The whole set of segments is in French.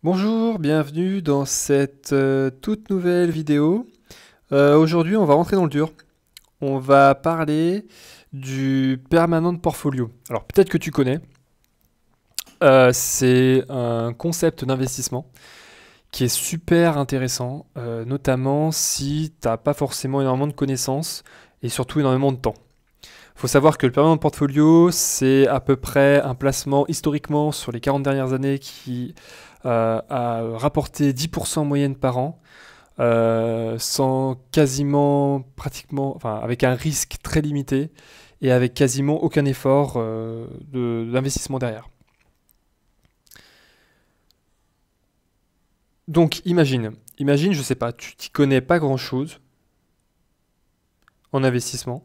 Bonjour, bienvenue dans cette toute nouvelle vidéo. Aujourd'hui, on va rentrer dans le dur. On va parler du permanent portfolio. Alors, peut-être que tu connais. C'est un concept d'investissement qui est super intéressant, notamment si tu n'as pas forcément énormément de connaissances et surtout énormément de temps. Il faut savoir que le permanent portfolio, c'est à peu près un placement historiquement sur les 40 dernières années qui a rapporté 10% en moyenne par an, sans quasiment, pratiquement, enfin avec un risque très limité et avec quasiment aucun effort d'investissement derrière. Donc imagine, je sais pas, tu t'y connais pas grand-chose en investissement.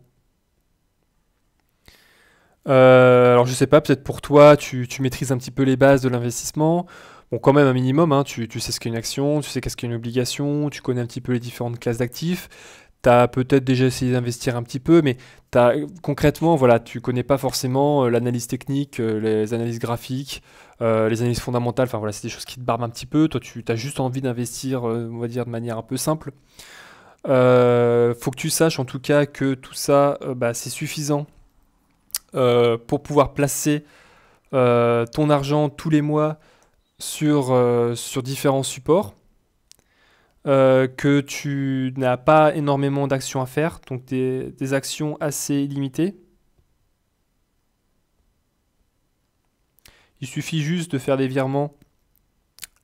Alors je sais pas, peut-être pour toi, tu maîtrises un petit peu les bases de l'investissement. Bon, quand même un minimum, hein, tu sais ce qu'est une action, tu sais qu'est-ce qu'est une obligation, tu connais un petit peu les différentes classes d'actifs. Tu as peut-être déjà essayé d'investir un petit peu, mais concrètement, voilà, tu connais pas forcément l'analyse technique, les analyses graphiques, les analyses fondamentales. Enfin voilà, c'est des choses qui te barbent un petit peu. Toi, tu as juste envie d'investir, on va dire, de manière un peu simple. Faut que tu saches en tout cas que tout ça, bah, c'est suffisant pour pouvoir placer ton argent tous les mois sur différents supports, que tu n'as pas énormément d'actions à faire, donc des actions assez limitées. Il suffit juste de faire des virements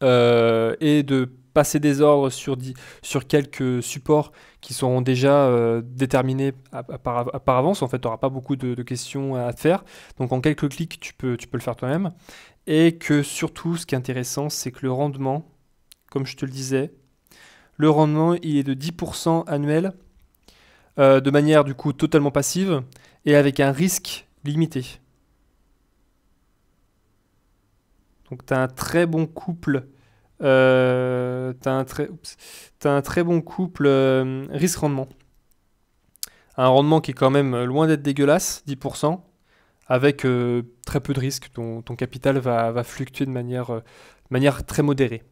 et de passer des ordres sur quelques supports qui seront déjà déterminés par avance. En fait, tu n'auras pas beaucoup de questions à te faire. Donc en quelques clics, tu peux le faire toi-même. Et que surtout, ce qui est intéressant, c'est que le rendement, comme je te le disais, le rendement, il est de 10% annuel, de manière du coup totalement passive et avec un risque limité. Donc tu as un très bon couple, t'as un très bon couple risque-rendement. Un rendement qui est quand même loin d'être dégueulasse, 10%, avec très peu de risques. Ton capital va fluctuer de manière très modérée.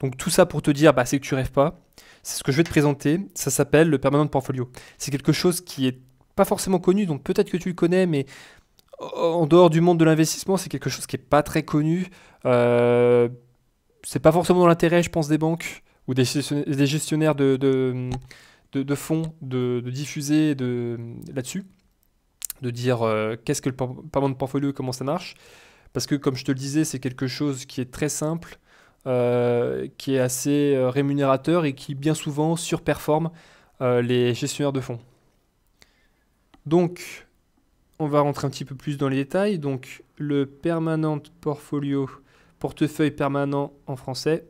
Donc tout ça pour te dire, bah, c'est que tu rêves pas. C'est ce que je vais te présenter. Ça s'appelle le permanent portfolio. C'est quelque chose qui est pas forcément connu, donc peut-être que tu le connais, mais en dehors du monde de l'investissement, c'est quelque chose qui est pas très connu. Euh, c'est pas forcément dans l'intérêt, je pense, des banques ou des gestionnaires de fonds de diffuser là-dessus, de dire qu'est-ce que le permanent portfolio et comment ça marche. Parce que, comme je te le disais, c'est quelque chose qui est très simple, qui est assez rémunérateur et qui bien souvent surperforme les gestionnaires de fonds. Donc, on va rentrer un petit peu plus dans les détails. Donc, le permanent portfolio, portefeuille permanent en français,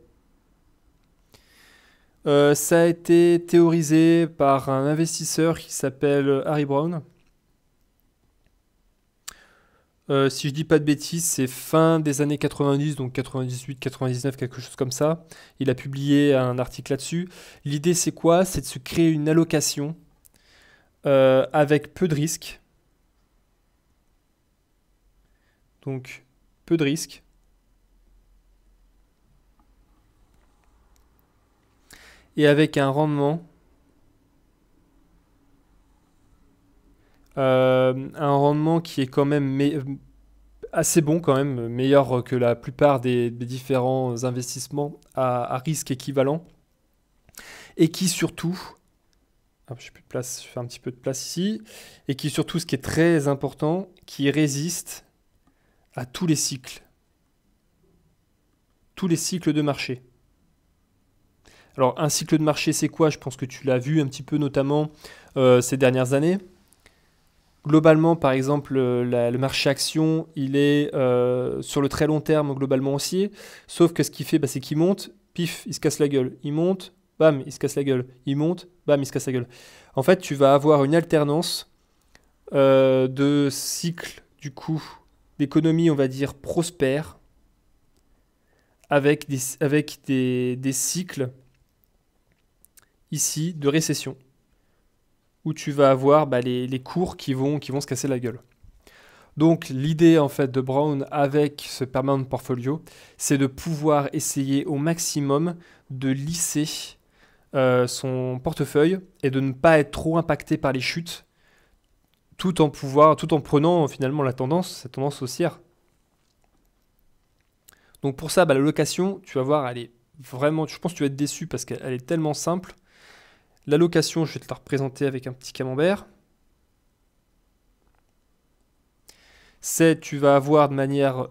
ça a été théorisé par un investisseur qui s'appelle Harry Brown. Si je dis pas de bêtises, c'est fin des années 90, donc 98, 99, quelque chose comme ça. Il a publié un article là-dessus. L'idée, c'est quoi? C'est de se créer une allocation avec peu de risques. Donc, peu de risques. Et avec un rendement qui est quand même assez bon, quand même, meilleur que la plupart des différents investissements à risque équivalent. Et qui surtout, hop, j'ai plus de place, je fais un petit peu de place ici, et qui surtout, ce qui est très important, qui résiste à tous les cycles de marché. Alors un cycle de marché, c'est quoi? Je pense que tu l'as vu un petit peu notamment ces dernières années. Globalement, par exemple, le marché action, il est sur le très long terme globalement haussier, sauf que ce qu'il fait, bah, c'est qu'il monte, pif, il se casse la gueule. Il monte, bam, il se casse la gueule. Il monte, bam, il se casse la gueule. En fait, tu vas avoir une alternance de cycles, du coup, d'économie, on va dire, prospère, avec des cycles, ici, de récession, où tu vas avoir bah, les cours qui vont se casser la gueule. Donc l'idée en fait de Brown avec ce permanent portfolio, c'est de pouvoir essayer au maximum de lisser son portefeuille et de ne pas être trop impacté par les chutes, tout en prenant finalement cette tendance haussière. Donc pour ça, l'allocation, tu vas voir, elle est vraiment, je pense que tu vas être déçu parce qu'elle est tellement simple. L'allocation, je vais te la représenter avec un petit camembert. Tu vas avoir de manière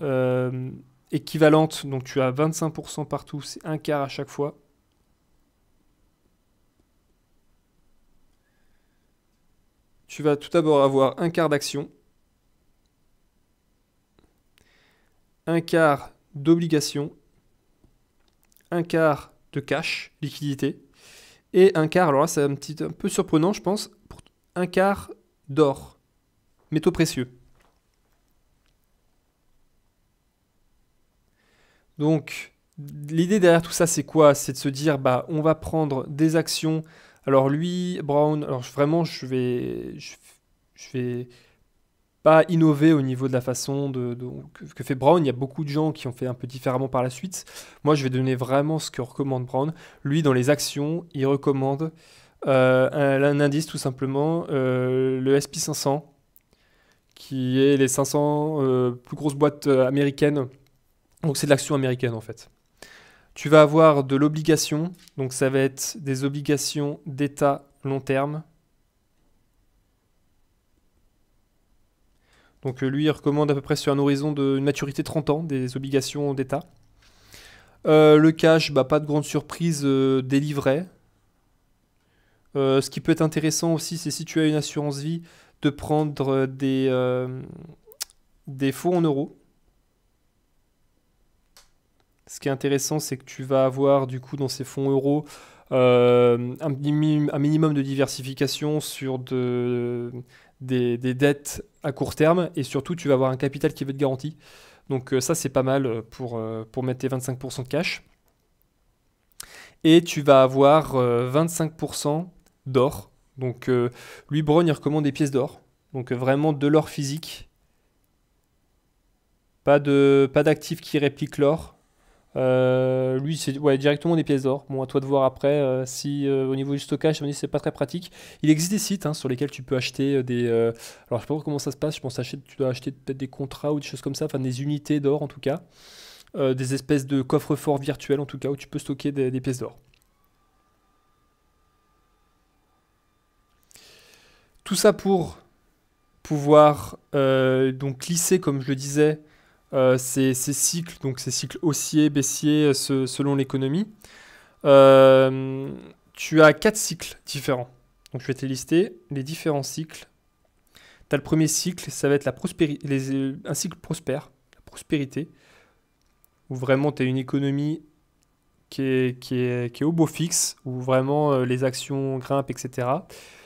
équivalente, donc tu as 25% partout, c'est un quart à chaque fois. Tu vas tout d'abord avoir un quart d'action, un quart d'obligation, un quart de cash, liquidité, et un quart, alors là c'est un peu surprenant je pense, un quart d'or, métaux précieux. Donc l'idée derrière tout ça c'est quoi? C'est de se dire on va prendre des actions. Alors lui, Brown, alors vraiment je vais pas innover au niveau de la façon que fait Brown. Il y a beaucoup de gens qui ont fait un peu différemment par la suite. Moi, je vais donner vraiment ce que recommande Brown. Lui, dans les actions, il recommande un indice tout simplement, le SP 500, qui est les 500 plus grosses boîtes américaines. Donc c'est de l'action américaine en fait. Tu vas avoir de l'obligation, donc ça va être des obligations d'État long terme. Donc lui, il recommande à peu près sur un horizon d'une maturité 30 ans des obligations d'État. Le cash, pas de grande surprise, des livrets. Ce qui peut être intéressant aussi, c'est si tu as une assurance vie, de prendre des fonds en euros. Ce qui est intéressant, c'est que tu vas avoir du coup dans ces fonds euros un minimum de diversification sur des dettes à court terme et surtout tu vas avoir un capital qui va être garanti. Donc ça c'est pas mal pour mettre tes 25% de cash. Et tu vas avoir 25% d'or. Donc lui Brown il recommande des pièces d'or. Donc vraiment de l'or physique. Pas d'actifs qui répliquent l'or. Lui, c'est directement des pièces d'or. Bon, à toi de voir après si au niveau du stockage, c'est pas très pratique. Il existe des sites sur lesquels tu peux acheter alors, je sais pas comment ça se passe. Je pense que tu dois acheter peut-être des contrats ou des choses comme ça, enfin des unités d'or en tout cas. Des espèces de coffres-forts virtuels en tout cas où tu peux stocker des pièces d'or. Tout ça pour pouvoir donc lisser, comme je le disais, ces cycles, donc ces cycles haussiers, baissiers, selon l'économie. Tu as 4 cycles différents. Donc je vais te lister les différents cycles. Tu as le premier cycle, ça va être un cycle prospère, la prospérité, où vraiment tu as une économie qui est au beau fixe, où vraiment les actions grimpent, etc.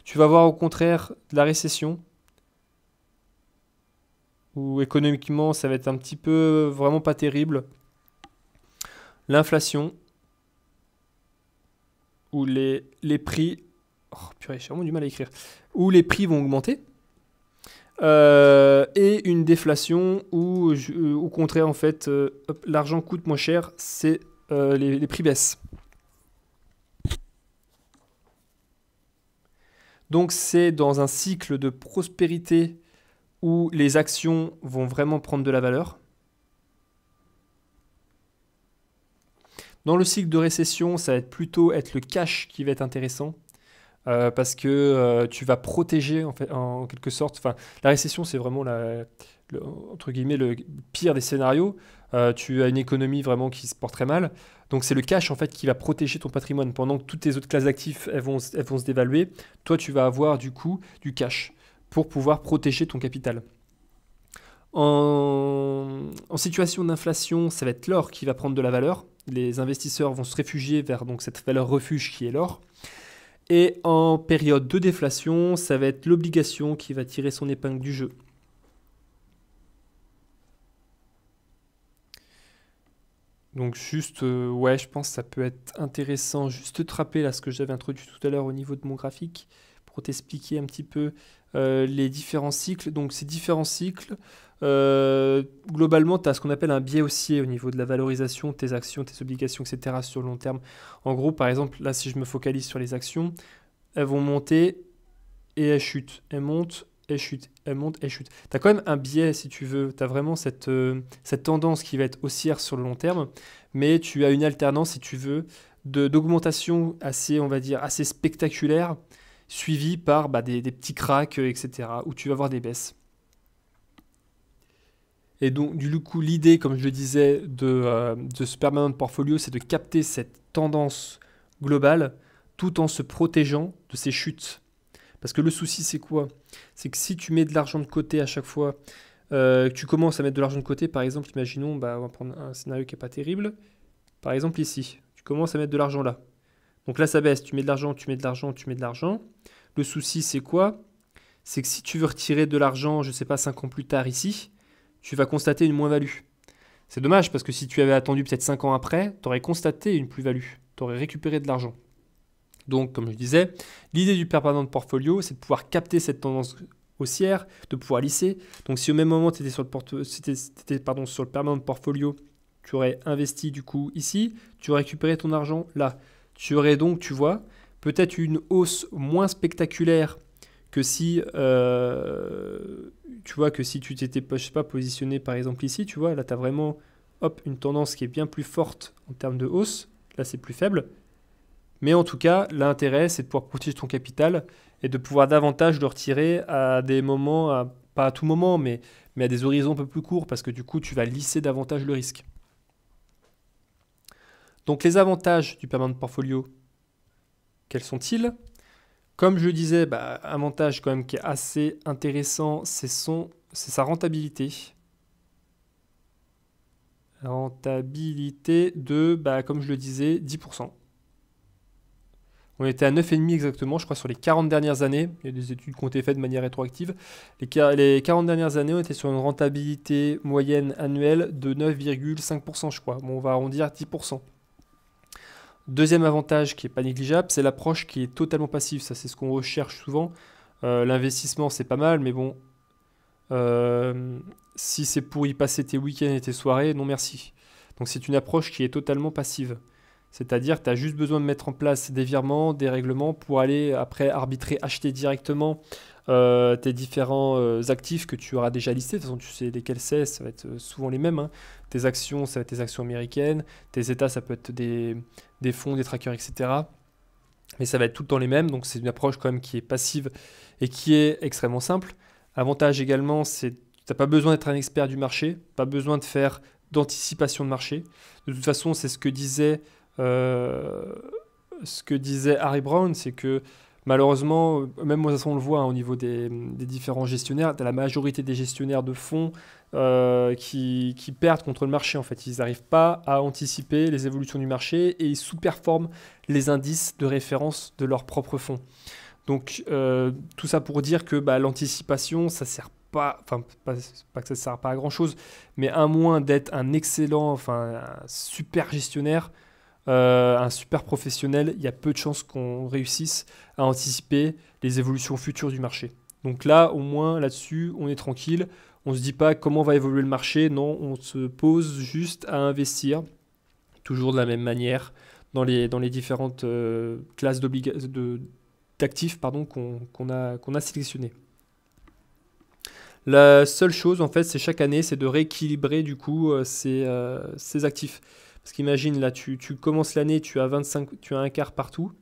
Tu vas voir au contraire la récession, où économiquement ça va être un petit peu vraiment pas terrible. L'inflation, où les prix... Oh purée, j'ai vraiment du mal à écrire. Où les prix vont augmenter. Et une déflation où, au contraire, en fait, l'argent coûte moins cher, les prix baissent. Donc c'est dans un cycle de prospérité où les actions vont vraiment prendre de la valeur. Dans le cycle de récession, ça va être plutôt le cash qui va être intéressant. Parce que tu vas protéger en quelque sorte. Enfin, la récession, c'est vraiment entre guillemets le pire des scénarios. Tu as une économie vraiment qui se porte très mal. Donc c'est le cash en fait qui va protéger ton patrimoine pendant que toutes tes autres classes d'actifs elles vont se dévaluer. Toi, tu vas avoir du coup du cash pour pouvoir protéger ton capital. En situation d'inflation, ça va être l'or qui va prendre de la valeur. Les investisseurs vont se réfugier vers donc cette valeur refuge qui est l'or. Et en période de déflation, ça va être l'obligation qui va tirer son épingle du jeu. Donc juste, je pense que ça peut être intéressant juste de te rappeler là ce que j'avais introduit tout à l'heure au niveau de mon graphique, pour pour t'expliquer un petit peu les différents cycles. Donc ces différents cycles, globalement, tu as ce qu'on appelle un biais haussier au niveau de la valorisation de tes actions, tes obligations, etc. sur le long terme. En gros, par exemple, là, si je me focalise sur les actions, elles vont monter et elles chutent. Elles montent, elles chutent, elles montent, elles chutent. Tu as quand même un biais, si tu veux. Tu as vraiment cette tendance qui va être haussière sur le long terme, mais tu as une alternance, si tu veux, d'augmentation assez, on va dire, assez spectaculaire, suivie par des petits cracks, etc., où tu vas avoir des baisses. Et donc, du coup, l'idée, comme je le disais, de ce permanent portfolio, c'est de capter cette tendance globale tout en se protégeant de ces chutes. Parce que le souci, c'est quoi? C'est que si tu mets de l'argent de côté à chaque fois, que tu commences à mettre de l'argent de côté, par exemple, imaginons, on va prendre un scénario qui n'est pas terrible. Par exemple, ici, tu commences à mettre de l'argent là. Donc là, ça baisse, tu mets de l'argent, tu mets de l'argent, tu mets de l'argent. Le souci, c'est quoi? C'est que si tu veux retirer de l'argent, je ne sais pas, 5 ans plus tard ici, tu vas constater une moins-value. C'est dommage parce que si tu avais attendu peut-être 5 ans après, tu aurais constaté une plus-value, tu aurais récupéré de l'argent. Donc, comme je disais, l'idée du permanent portfolio, c'est de pouvoir capter cette tendance haussière, de pouvoir lisser. Donc, si au même moment, tu étais sur le permanent portfolio, tu aurais investi du coup ici, tu aurais récupéré ton argent là. Tu aurais donc, tu vois, peut-être une hausse moins spectaculaire que si tu t'étais, je sais pas, positionné par exemple ici, tu vois, là tu as vraiment une tendance qui est bien plus forte en termes de hausse, là c'est plus faible, mais en tout cas l'intérêt c'est de pouvoir protéger ton capital et de pouvoir davantage le retirer à des moments, pas à tout moment, mais à des horizons un peu plus courts, parce que du coup tu vas lisser davantage le risque. Donc les avantages du permanent portfolio, quels sont-ils? Comme je disais, un avantage quand même qui est assez intéressant, c'est sa rentabilité. Rentabilité de, comme je le disais, 10%. On était à 9,5 exactement, je crois, sur les 40 dernières années. Il y a des études qui ont été faites de manière rétroactive. Les 40 dernières années, on était sur une rentabilité moyenne annuelle de 9,5%, je crois. Bon, on va arrondir à 10%. Deuxième avantage qui n'est pas négligeable, c'est l'approche qui est totalement passive. Ça, c'est ce qu'on recherche souvent. L'investissement, c'est pas mal, mais bon, si c'est pour y passer tes week-ends et tes soirées, non merci. Donc c'est une approche qui est totalement passive. C'est-à-dire que tu as juste besoin de mettre en place des virements, des règlements pour aller après arbitrer, acheter directement tes différents actifs que tu auras déjà listés. De toute façon, tu sais lesquels c'est, ça va être souvent les mêmes. Hein. Tes actions, ça va être tes actions américaines. Tes états, ça peut être des fonds, des trackers, etc. Mais ça va être tout le temps les mêmes. Donc c'est une approche quand même qui est passive et qui est extrêmement simple. Avantage également, c'est que tu n'as pas besoin d'être un expert du marché, pas besoin de faire d'anticipation de marché. De toute façon, c'est ce que disait Harry Brown, c'est que malheureusement, même moi, on le voit au niveau des différents gestionnaires, tu as la majorité des gestionnaires de fonds qui perdent contre le marché. En fait, ils n'arrivent pas à anticiper les évolutions du marché et ils sous-performent les indices de référence de leurs propres fonds. Donc, tout ça pour dire que l'anticipation, ça sert pas que ça sert pas à grand chose, mais à moins d'être un excellent, un super gestionnaire, un super professionnel, il y a peu de chances qu'on réussisse à anticiper les évolutions futures du marché. Donc là, au moins, là-dessus, on est tranquille. On ne se dit pas comment va évoluer le marché. Non, on se pose juste à investir, toujours de la même manière, dans les différentes classes d'actifs qu'on a sélectionnées. La seule chose, en fait, c'est chaque année, c'est de rééquilibrer du coup ces actifs. Parce qu'imagine, là, tu commences l'année, tu as un quart partout.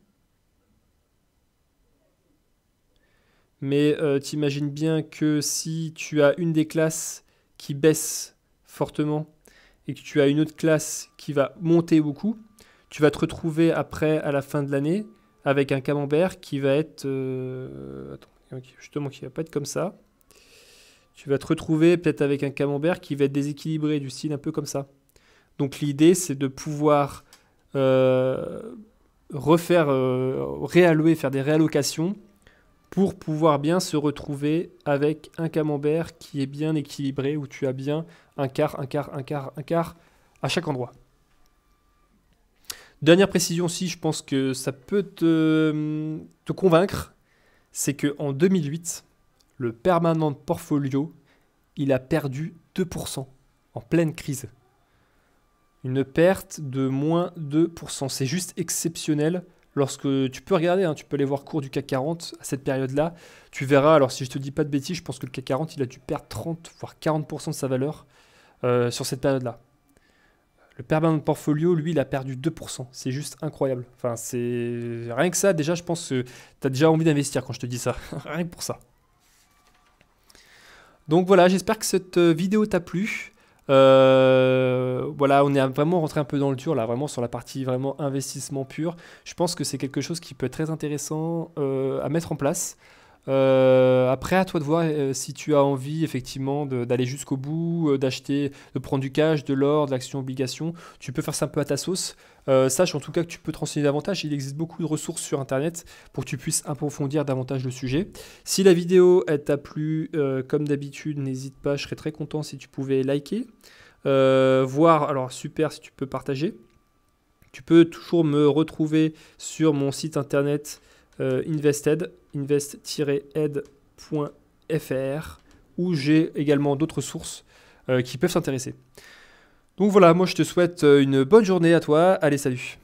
Mais t'imagines bien que si tu as une des classes qui baisse fortement et que tu as une autre classe qui va monter beaucoup, tu vas te retrouver après, à la fin de l'année, avec un camembert qui va être... justement, qui va pas être comme ça. Tu vas te retrouver peut-être avec un camembert qui va être déséquilibré, du style un peu comme ça. Donc l'idée, c'est de pouvoir réallouer, faire des réallocations pour pouvoir bien se retrouver avec un camembert qui est bien équilibré, où tu as bien un quart à chaque endroit. Dernière précision aussi, je pense que ça peut te convaincre, c'est qu'en 2008, le permanent portfolio, il a perdu 2% en pleine crise. Une perte de moins 2%. C'est juste exceptionnel. Lorsque tu peux regarder, hein, tu peux aller voir cours du CAC 40 à cette période-là. Tu verras, alors si je te dis pas de bêtises, je pense que le CAC 40, il a dû perdre 30 voire 40% de sa valeur sur cette période-là. Le permanent portfolio, lui, il a perdu 2%. C'est juste incroyable. Enfin, c'est rien que ça, déjà, je pense que tu as déjà envie d'investir quand je te dis ça. Rien que pour ça. Donc voilà, j'espère que cette vidéo t'a plu. Voilà, on est vraiment rentré un peu dans le dur là, vraiment sur la partie vraiment investissement pur. Je pense que c'est quelque chose qui peut être très intéressant à mettre en place. Après, à toi de voir si tu as envie effectivement d'aller jusqu'au bout, d'acheter, de prendre du cash, de l'or, de l'action obligation. Tu peux faire ça un peu à ta sauce. Sache en tout cas que tu peux te renseigner davantage. Il existe beaucoup de ressources sur internet pour que tu puisses approfondir davantage le sujet. Si la vidéo t'a plu, comme d'habitude, n'hésite pas, je serais très content si tu pouvais liker. Voir, alors super si tu peux partager. Tu peux toujours me retrouver sur mon site internet Invested, invest-ed.fr, où j'ai également d'autres sources qui peuvent t'intéresser. Donc voilà, moi je te souhaite une bonne journée à toi. Allez, salut!